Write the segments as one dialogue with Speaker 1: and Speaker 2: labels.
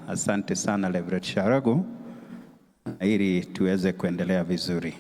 Speaker 1: Asante sana Reverend Sharagu, ili tuweze kuendelea vizuri.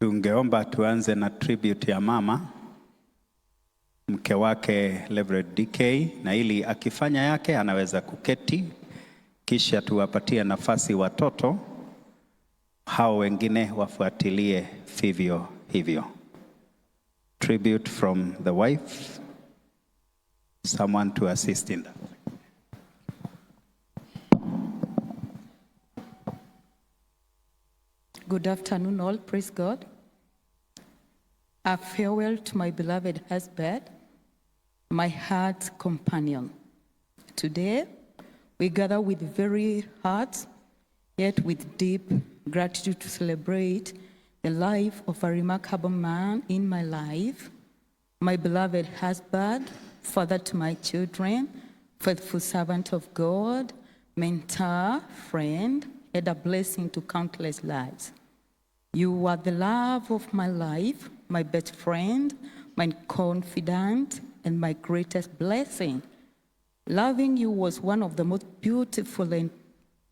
Speaker 1: Tungeomba tuanze na tribute ya mama, mke wake Reverend DK, na ili akifanya yake anaweza kuketi, kisha tuwapatie nafasi watoto hao wengine wafuatilie vivyo hivyo. Tribute from the wife, someone to assist in that.
Speaker 2: Good afternoon all, praise God. A farewell to my beloved husband, my heart's companion. Today, we gather with very hearts, yet with deep gratitude to celebrate the life of a remarkable man in my life, my beloved husband, father to my children, faithful servant of God, mentor, friend, and a blessing to countless lives. You are the love of my life, my best friend, my confidant, and my greatest blessing. Loving you was one of the most beautiful and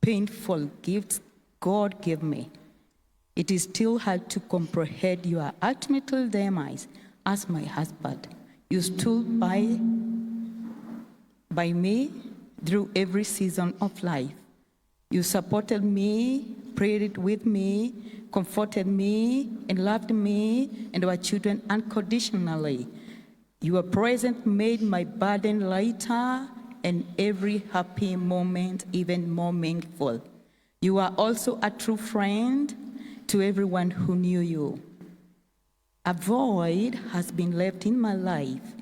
Speaker 2: painful gifts God gave me. It is still hard to comprehend your ultimate demise as my husband. You stood by me through every season of life. You supported me, prayed with me, comforted me, and loved me and our children unconditionally. Your presence made my burden lighter and every happy moment even more meaningful. You are also a true friend to everyone who knew you. A void has been left in my life,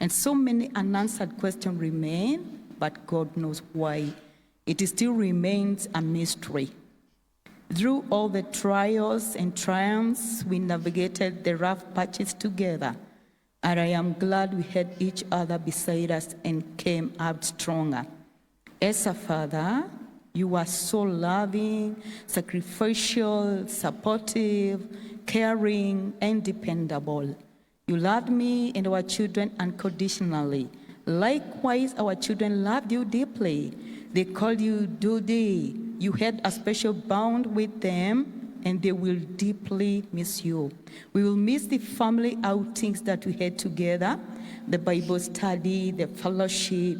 Speaker 2: and so many unanswered questions remain, but God knows why. It still remains a mystery. Through all the trials and triumphs, we navigated the rough patches together, and I am glad we had each other beside us and came out stronger. As a father, you are so loving, sacrificial, supportive, caring, and dependable. You loved me and our children unconditionally. Likewise, our children loved you deeply. They called you Dudi. You had a special bond with them, and they will deeply miss you. We will miss the family outings that we had together, the Bible study, the fellowship.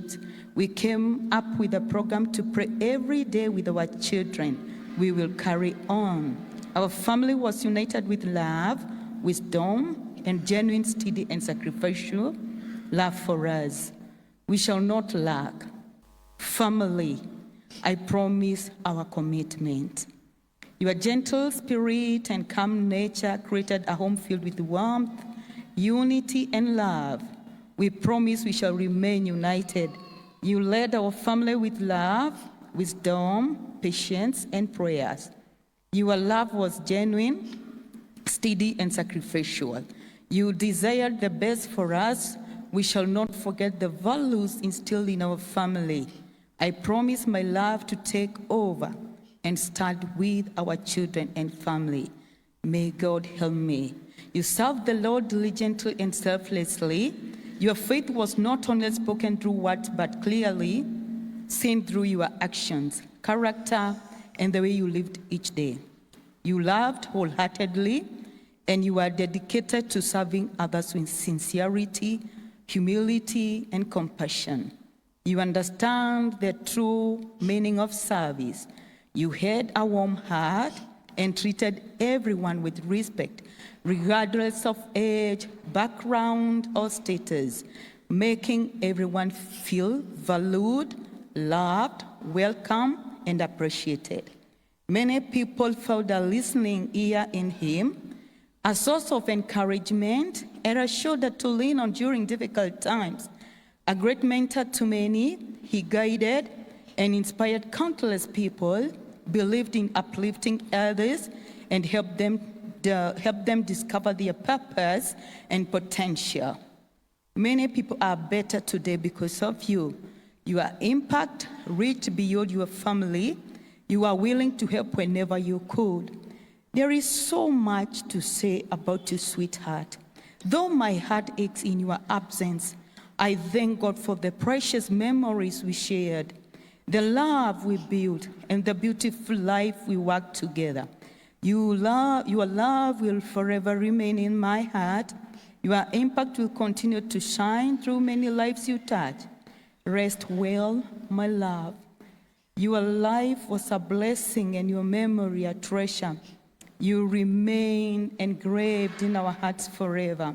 Speaker 2: We came up with a program to pray every day with our children. We will carry on. Our family was united with love, wisdom, and genuine, steady, and sacrificial love for us. We shall not lack. Family, I promise our commitment. Your gentle spirit and calm nature created a home filled with warmth, unity, and love. We promise we shall remain united. You led our family with love, wisdom, patience, and prayers. Your love was genuine, steady, and sacrificial. You desired the best for us. We shall not forget the values instilled in our family. I promise my love to take over and start with our children and family. May God help me. You served the Lord diligently and selflessly. Your faith was not only spoken through words, but clearly seen through your actions, character, and the way you lived each day. You loved wholeheartedly, and you are dedicated to serving others with sincerity, humility, and compassion. You understand the true meaning of service. You had a warm heart and treated everyone with respect, regardless of age, background, or status, making everyone feel valued, loved, welcome, and appreciated. Many people found a listening ear in him, a source of encouragement, and a shoulder to lean on during difficult times. A great mentor to many, he guided and inspired countless people, believed in uplifting others, and helped them discover their purpose and potential. Many people are better today because of you. Your impact reached beyond your family. You are willing to help whenever you could. There is so much to say about you, sweetheart. Though my heart aches in your absence, I thank God for the precious memories we shared, the love we built, and the beautiful life we worked together. Your love will forever remain in my heart. Your impact will continue to shine through many lives you touch. Rest well, my love. Your life was a blessing and your memory a treasure. You remain engraved in our hearts forever.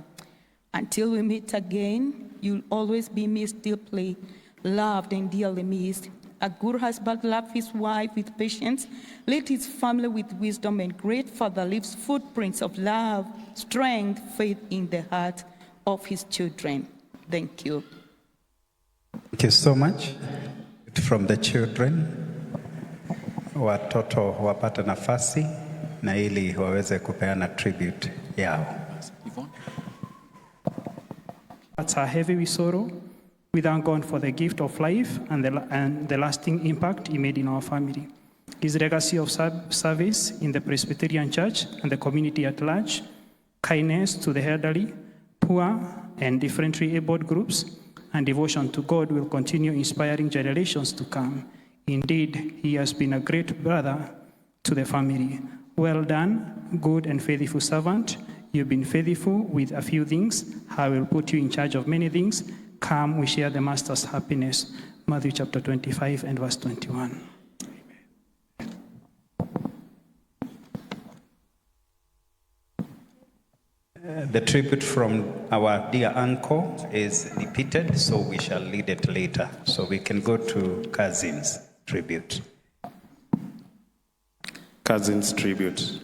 Speaker 2: Until we meet again, you'll always be missed deeply, loved and dearly missed. A good husband loves his wife with patience, leads his family with wisdom, and great father leaves footprints of love, strength, faith in the heart of his children. Thank you.
Speaker 1: Thank you so much. From the children, watoto wapata nafasi na ili waweze kupeana tribute yao.
Speaker 3: Hearts are heavy with sorrow. We thank God for the gift of life and the lasting impact He made in our family. His legacy of service in the Presbyterian Church and the community at large, kindness to the elderly, poor, and differently abled groups, and devotion to God will continue inspiring generations to come. Indeed, He has been a great brother to the family. Well done, good and faithful servant. You've been faithful with a few things. I will put you in charge of many things. Come, we share the Master's happiness. Matthew chapter 25 and verse 21.
Speaker 1: The tribute from our dear uncle is repeated, so we shall lead it later. So we can go to cousins' tribute.
Speaker 4: Cousins' tribute.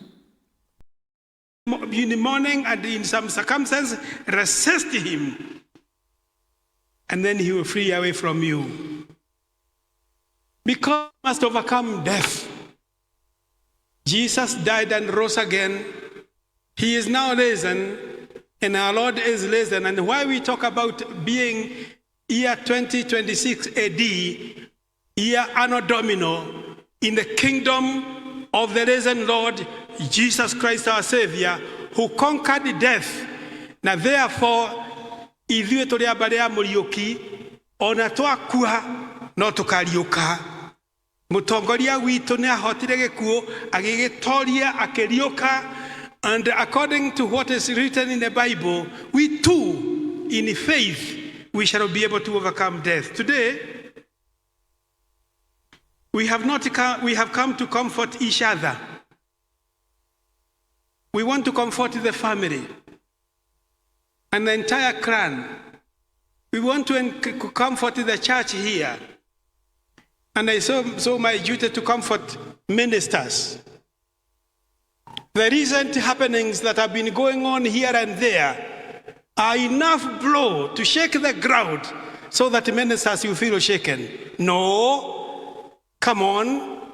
Speaker 5: In the morning and in some circumstances, resist him, and then he will flee away from you. Because you must overcome death. Jesus died and rose again. He is now risen, and our Lord is risen. And why we talk about being year 2026 AD, year Anno Domino, in the kingdom of the risen Lord, Jesus Christ our Savior, who conquered death. Na therefore, ithuĩ tũrĩ ambarĩ ya Mũriũki, ona twakua no tũkariũka. Mũtongoria witũ nĩ ahotire gĩkuũ, agĩgĩtoria, akĩriũka. And according to what is written in the Bible, we too, in faith, we shall be able to overcome death. Today, we have come to comfort each other. We want to comfort the family and the entire clan. We want to comfort the church here. And I saw my duty to comfort ministers. The recent happenings that have been going on here and there are enough blow to shake the ground so that ministers you feel shaken. No, come on,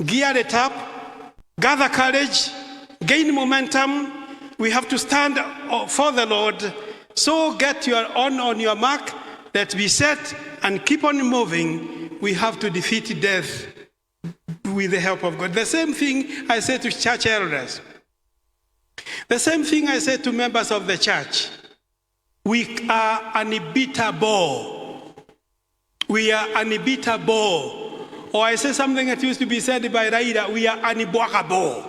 Speaker 5: gear it up, gather courage, gain momentum. We have to stand for the Lord. So get your on your mark, let's be set and keep on moving. We have to defeat death with the help of God. The same thing I say to church elders. The same thing I say to members of the church. We are unbeatable. We are unbeatable. Or I say something that used to be said by Raida, we are unbreakable.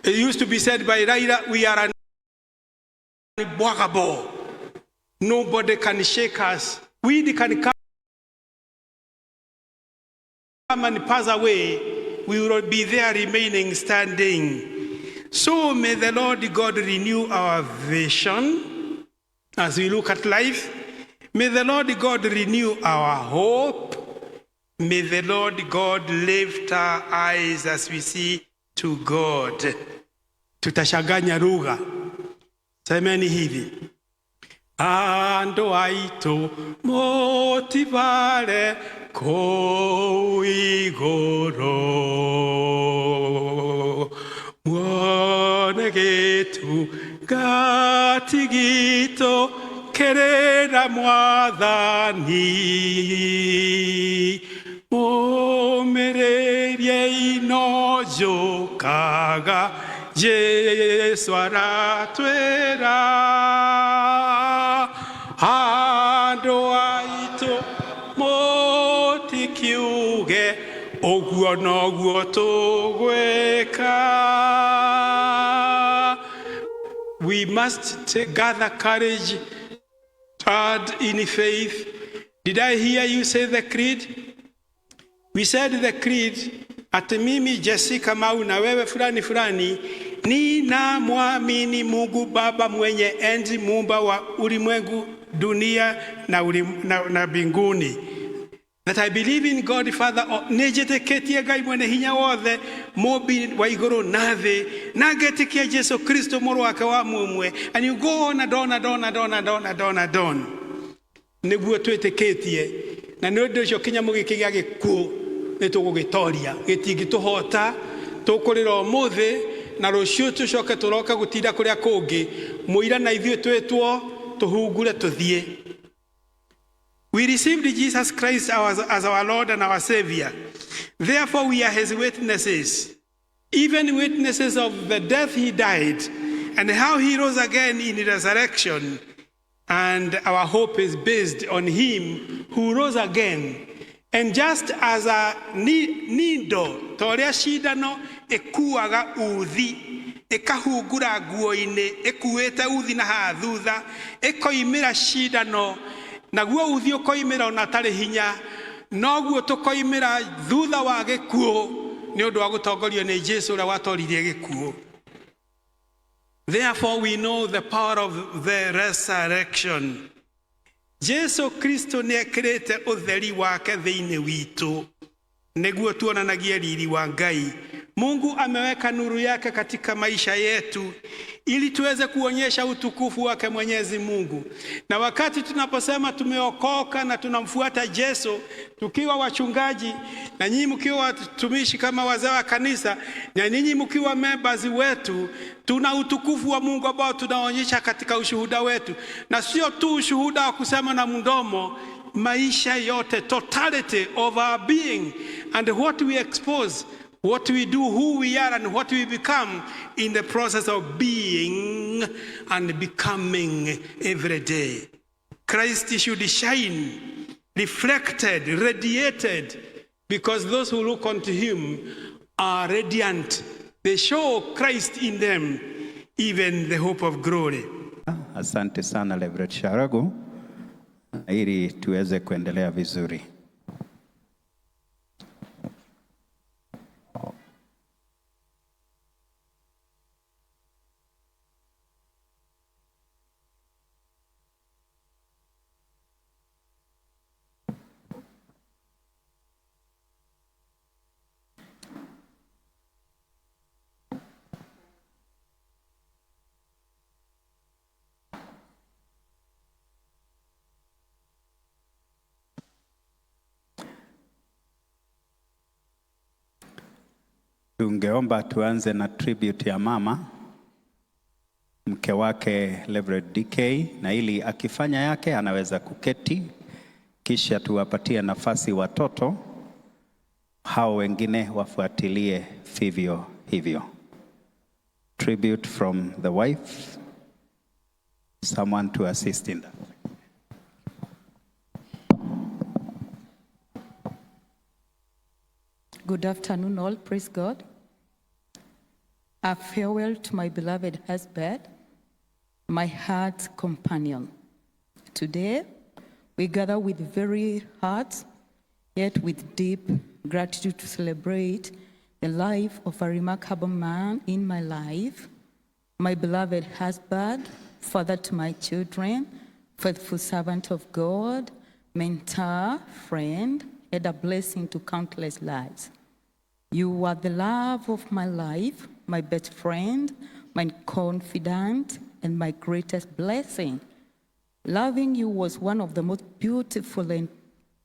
Speaker 5: It used to be said by Raida, we are unbreakable. Nobody can shake us. We can come and pass away. We will be there remaining standing. So may the Lord God renew our vision as we look at life. May the Lord God renew our hope. May the Lord God lift our eyes as we see to God. Tutashaganya lugha. Semeni hivi. Ando aito motivare koigoro Mwana getu gatigito kerera mwathani Momererie inojo kaga Jesu aratwera Ando aito motikiuge Oguo noguo tugweka We must gather courage, stand in faith. Did I hear you say the creed? We said the creed, ati mimi Jessica Kamau na wewe fulani fulani, nina muamini Mungu Baba mwenye enzi muumba wa ulimwengu, dunia na mbinguni. That I believe in God Father, nejeteketie Ngai mwene hinya wothe, mobi wa iguru na thi, na ngetikia Jesu Kristo mũrũ wake wa mũmwe. And you go on and on and on and on and on and on and on. Nĩguo twĩtĩkĩtie, na nĩ ũndũ ũcio kinya mũgĩkĩ gĩa gĩkuũ nĩ tũgũgĩtoria, gĩtingĩtũhota, tũkũrĩra ũmũthĩ, na rũciũ tũcoke tũroka gũtinda kũrĩa kũngĩ, mũira na ithuĩ twĩtwo tũhungure tũthiĩ. We received Jesus Christ as our Lord and our Savior. Therefore, we are his witnesses, even witnesses of the death he died and how he rose again in resurrection. And our hope is based on him who rose again. And just as a nindo, toria shidano ekuaga uthi, ekahugura guoine, ekueta uthi na hathutha, ekoimira shidano, naguo uthi ukoimira onatari hinya, noguo tukoimira thutha wa gikuo, ni undu wa gutongorio ni Jesu uria watoririe gikuo. Therefore we know the power of the resurrection. Jesu Kristo ni ekirite utheri wake thiini witu, niguo tuonanagie riri wa Ngai. Mungu ameweka nuru yake katika maisha yetu ili tuweze kuonyesha utukufu wake Mwenyezi Mungu. Na wakati tunaposema tumeokoka na tunamfuata Yesu, tukiwa wachungaji na nyinyi mkiwa watumishi kama wazee wa kanisa, na nyinyi mkiwa members wetu, tuna utukufu wa Mungu ambao tunaonyesha katika ushuhuda wetu. Na sio tu ushuhuda wa kusema na mdomo, maisha yote, totality of our being and what we expose, what we do, who we are, and what we become in the process of being and becoming every day. Christ should shine, reflected, radiated, because those who look unto him are radiant. They show Christ in them, even the hope of glory.
Speaker 1: Asante sana Reverend Sharagu, ili tuweze kuendelea vizuri. Tungeomba tuanze na tribute ya mama, mke wake Reverend DK, na ili akifanya yake anaweza kuketi, kisha tuwapatie nafasi watoto hao wengine wafuatilie vivyo hivyo. Tribute from the wife, someone to assist in that.
Speaker 2: Good afternoon all, praise God. A farewell to my beloved husband, my heart's companion. Today, we gather with very hearts, yet with deep gratitude to celebrate the life of a remarkable man in my life, my beloved husband, father to my children, faithful servant of God, mentor, friend, and a blessing to countless lives. You are the love of my life, my best friend, my confidant, and my greatest blessing. Loving you was one of the most beautiful and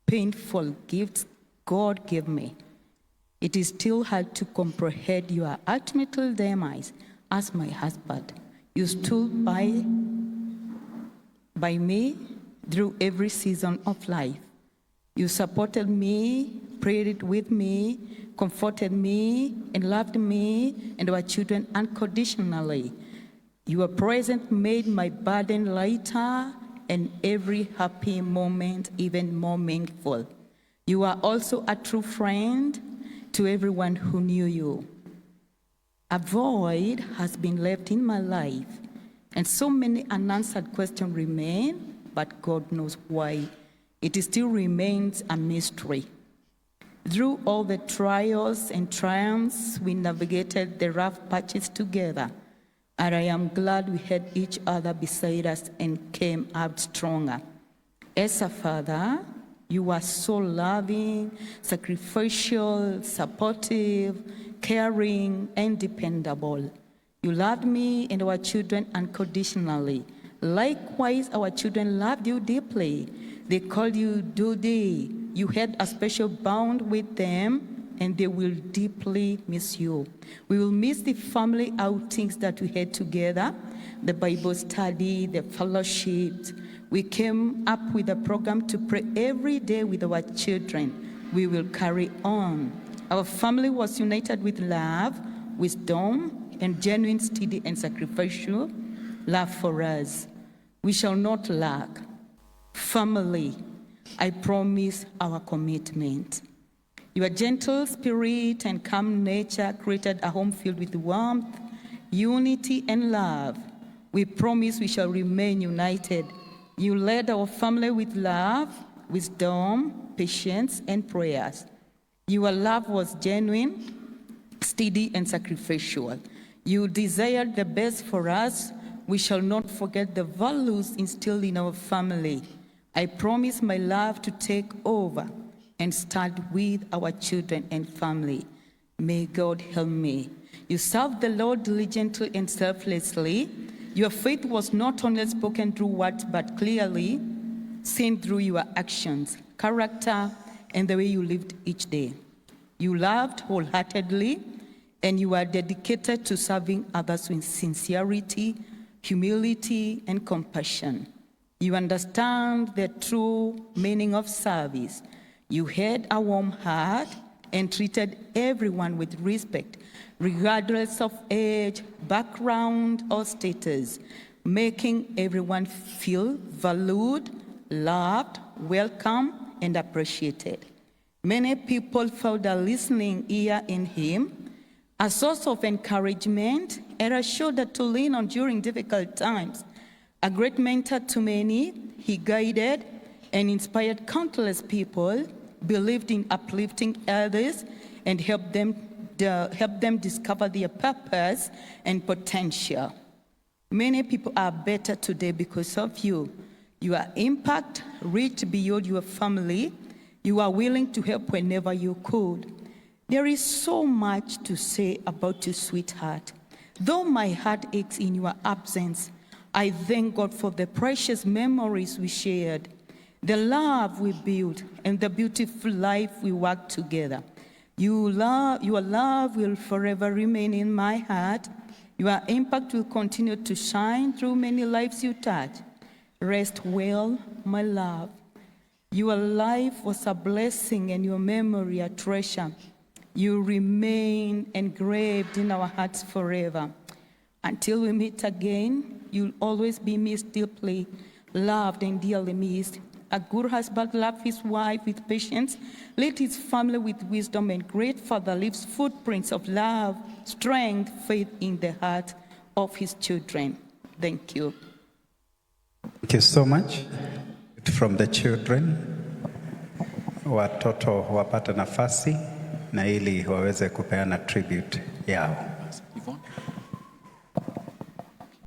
Speaker 2: painful gifts God gave me. It is still hard to comprehend your ultimate demise as my husband. You stood by me through every season of life. You supported me, prayed with me, comforted me, and loved me and our children unconditionally. Your presence made my burden lighter and every happy moment even more meaningful. You are also a true friend to everyone who knew you. A void has been left in my life, and so many unanswered questions remain, but God knows why. It still remains a mystery. Through all the trials and triumphs, we navigated the rough patches together, and I am glad we had each other beside us and came out stronger. As a father, you are so loving, sacrificial, supportive, caring, and dependable. You loved me and our children unconditionally. Likewise, our children loved you deeply. They called you Dudy. You had a special bond with them, and they will deeply miss you. We will miss the family outings that we had together, the Bible study, the fellowship. We came up with a program to pray every day with our children. We will carry on. Our family was united with love, wisdom, and genuine, steady, and sacrificial love for us. We shall not lack. Family, I promise our commitment. Your gentle spirit and calm nature created a home filled with warmth, unity, and love. We promise we shall remain united. You led our family with love, wisdom, patience, and prayers. Your love was genuine, steady, and sacrificial. You desired the best for us. We shall not forget the values instilled in our family. I promise my love to take over and start with our children and family. May God help me. You served the Lord diligently and selflessly. Your faith was not only spoken through words, but clearly seen through your actions, character, and the way you lived each day. You loved wholeheartedly, and you are dedicated to serving others with sincerity, humility, and compassion. You understand the true meaning of service. You had a warm heart and treated everyone with respect, regardless of age, background, or status, making everyone feel valued, loved, welcome, and appreciated. Many people found a listening ear in him, a source of encouragement, and a shoulder to lean on during difficult times. A great mentor to many, he guided and inspired countless people, believed in uplifting others, and helped them discover their purpose and potential. Many people are better today because of you. Your impact reached beyond your family. You are willing to help whenever you could. There is so much to say about you, sweetheart. Though my heart aches in your absence, I thank God for the precious memories we shared, the love we built, and the beautiful life we worked together. Your love will forever remain in my heart. Your impact will continue to shine through many lives you touch. Rest well, my love. Your life was a blessing and your memory a treasure. You remain engraved in our hearts forever. Until we meet again, you'll always be missed deeply, loved and dearly missed. A good husband loves his wife with patience, leads his family with wisdom, and great father leaves footprints of love, strength, faith in the heart of his children. Thank you.
Speaker 1: Thank you so much. From the children, watoto wapata nafasi na ili waweze kupeana tribute yao.